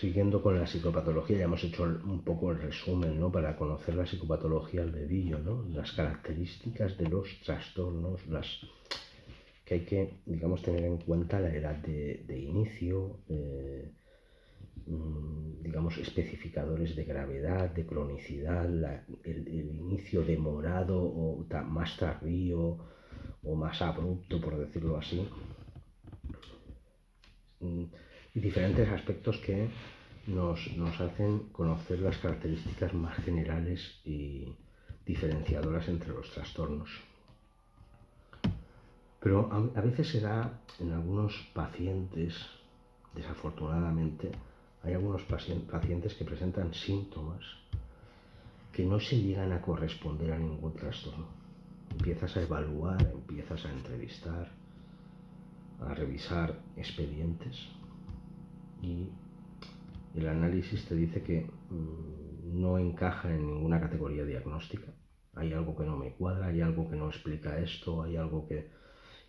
Siguiendo con la psicopatología, ya hemos hecho un poco el resumen, ¿no? Para conocer la psicopatología al dedillo, ¿no? Las características de los trastornos, que hay que, digamos, tener en cuenta la edad de inicio, digamos, especificadores de gravedad, de cronicidad, el inicio demorado o más tardío o más abrupto, por decirlo así, y diferentes aspectos que nos hacen conocer las características más generales y diferenciadoras entre los trastornos. Pero a veces se da en algunos pacientes, desafortunadamente, hay algunos pacientes que presentan síntomas que no se llegan a corresponder a ningún trastorno. Empiezas a evaluar, empiezas a entrevistar, a revisar expedientes y el análisis te dice que no encaja en ninguna categoría diagnóstica. Hay algo que no me cuadra, hay algo que no explica esto, hay algo que...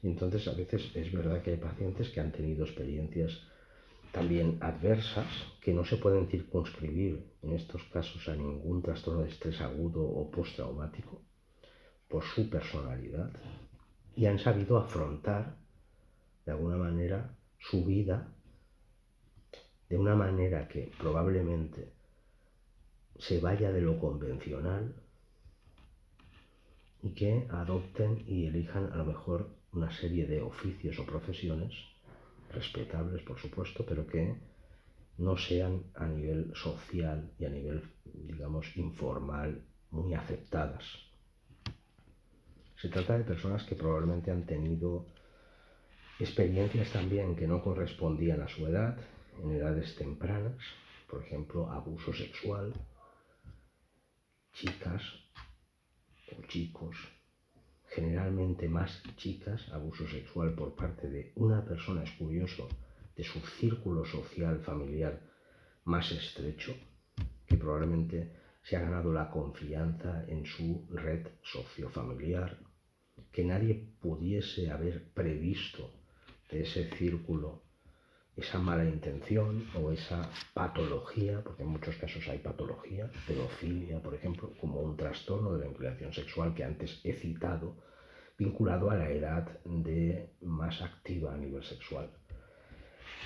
Y entonces a veces es verdad que hay pacientes que han tenido experiencias también adversas que no se pueden circunscribir en estos casos a ningún trastorno de estrés agudo o postraumático por su personalidad y han sabido afrontar de alguna manera su vida de una manera que probablemente se vaya de lo convencional y que adopten y elijan a lo mejor una serie de oficios o profesiones respetables, por supuesto, pero que no sean a nivel social y a nivel, digamos, informal muy aceptadas. Se trata de personas que probablemente han tenido experiencias también que no correspondían a su edad, en edades tempranas, por ejemplo, abuso sexual, chicas o chicos, generalmente más chicas, abuso sexual por parte de una persona, es curioso, de su círculo social familiar más estrecho, que probablemente se ha ganado la confianza en su red sociofamiliar, que nadie pudiese haber previsto de ese círculo esa mala intención o esa patología, porque en muchos casos hay patología, pedofilia, por ejemplo, como un trastorno de la inclinación sexual que antes he citado, vinculado a la edad de más activa a nivel sexual.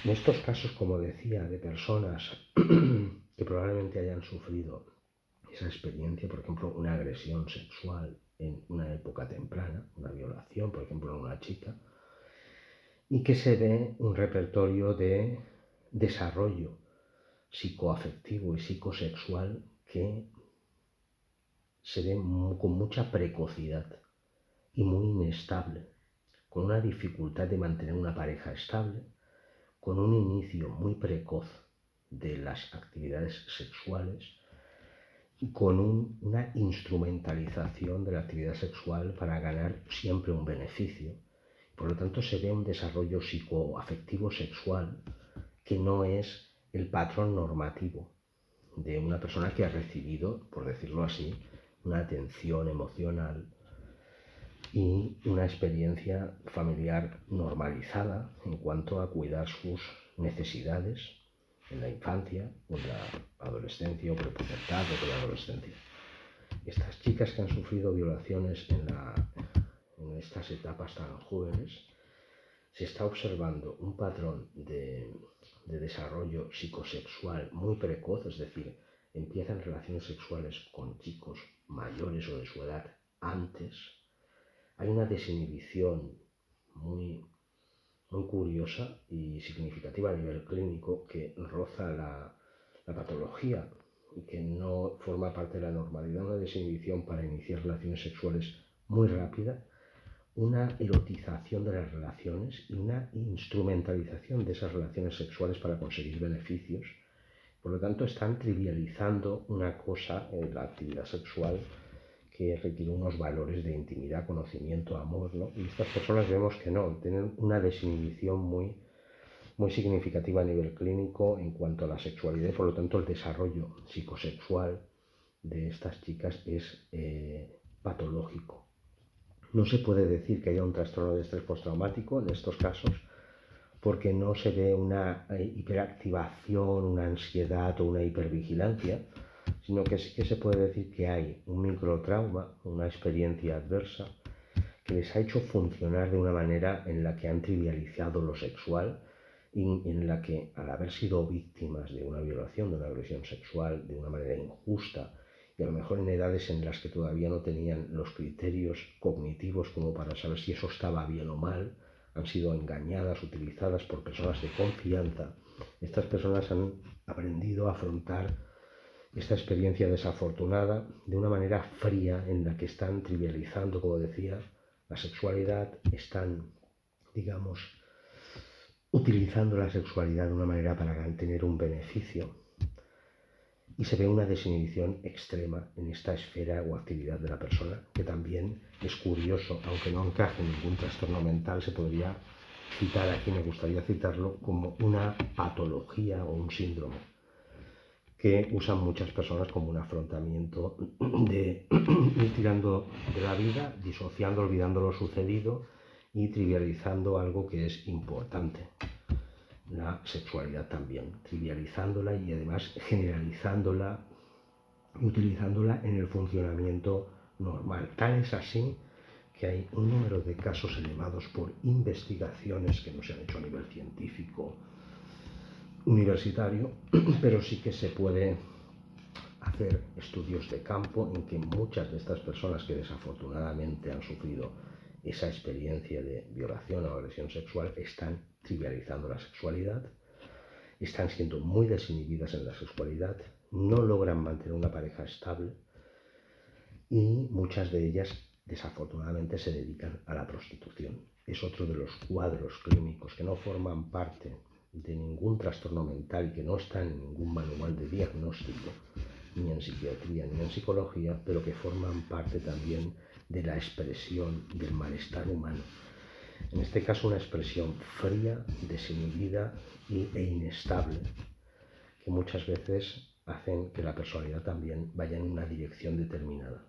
En estos casos, como decía, de personas que probablemente hayan sufrido esa experiencia, por ejemplo, una agresión sexual en una época temprana, una violación, por ejemplo, en una chica, y que se ve un repertorio de desarrollo psicoafectivo y psicosexual que se ve con mucha precocidad y muy inestable, con una dificultad de mantener una pareja estable, con un inicio muy precoz de las actividades sexuales y con una instrumentalización de la actividad sexual para ganar siempre un beneficio. Por lo tanto, se ve un desarrollo psicoafectivo sexual que no es el patrón normativo de una persona que ha recibido, por decirlo así, una atención emocional y una experiencia familiar normalizada en cuanto a cuidar sus necesidades en la infancia, en la adolescencia o prepubertad o preadolescencia. Estas chicas que han sufrido violaciones en estas etapas tan jóvenes, se está observando un patrón de desarrollo psicosexual muy precoz, es decir, empiezan relaciones sexuales con chicos mayores o de su edad antes. Hay una desinhibición muy curiosa y significativa a nivel clínico que roza la patología y que no forma parte de la normalidad, una desinhibición para iniciar relaciones sexuales muy rápida, una erotización de las relaciones y una instrumentalización de esas relaciones sexuales para conseguir beneficios. Por lo tanto, están trivializando una cosa, la actividad sexual, que requiere unos valores de intimidad, conocimiento, amor, ¿no? Y estas personas vemos que no, tienen una desinhibición muy significativa a nivel clínico en cuanto a la sexualidad, por lo tanto el desarrollo psicosexual de estas chicas es patológico. No se puede decir que haya un trastorno de estrés postraumático en estos casos porque no se ve una hiperactivación, una ansiedad o una hipervigilancia, sino que sí que se puede decir que hay un microtrauma, una experiencia adversa, que les ha hecho funcionar de una manera en la que han trivializado lo sexual y en la que, al haber sido víctimas de una violación, de una agresión sexual, de una manera injusta, y a lo mejor en edades en las que todavía no tenían los criterios cognitivos como para saber si eso estaba bien o mal, han sido engañadas, utilizadas por personas de confianza. Estas personas han aprendido a afrontar esta experiencia desafortunada de una manera fría en la que están trivializando, como decía, la sexualidad, están, digamos, utilizando la sexualidad de una manera para tener un beneficio, y se ve una desinhibición extrema en esta esfera o actividad de la persona, que también es curioso, aunque no encaje en ningún trastorno mental, se podría citar aquí, me gustaría citarlo, como una patología o un síndrome que usan muchas personas como un afrontamiento de ir tirando de la vida, disociando, olvidando lo sucedido y trivializando algo que es importante. La sexualidad también, trivializándola y además generalizándola y utilizándola en el funcionamiento normal. Tal es así que hay un número de casos elevados por investigaciones que no se han hecho a nivel científico universitario, pero sí que se puede hacer estudios de campo en que muchas de estas personas que desafortunadamente han sufrido esa experiencia de violación o agresión sexual están trivializando la sexualidad, están siendo muy desinhibidas en la sexualidad, no logran mantener una pareja estable y muchas de ellas desafortunadamente se dedican a la prostitución. Es otro de los cuadros clínicos que no forman parte de ningún trastorno mental y que no están en ningún manual de diagnóstico, ni en psiquiatría ni en psicología, pero que forman parte también de la expresión del malestar humano. En este caso, una expresión fría, desinhibida e inestable, que muchas veces hacen que la personalidad también vaya en una dirección determinada.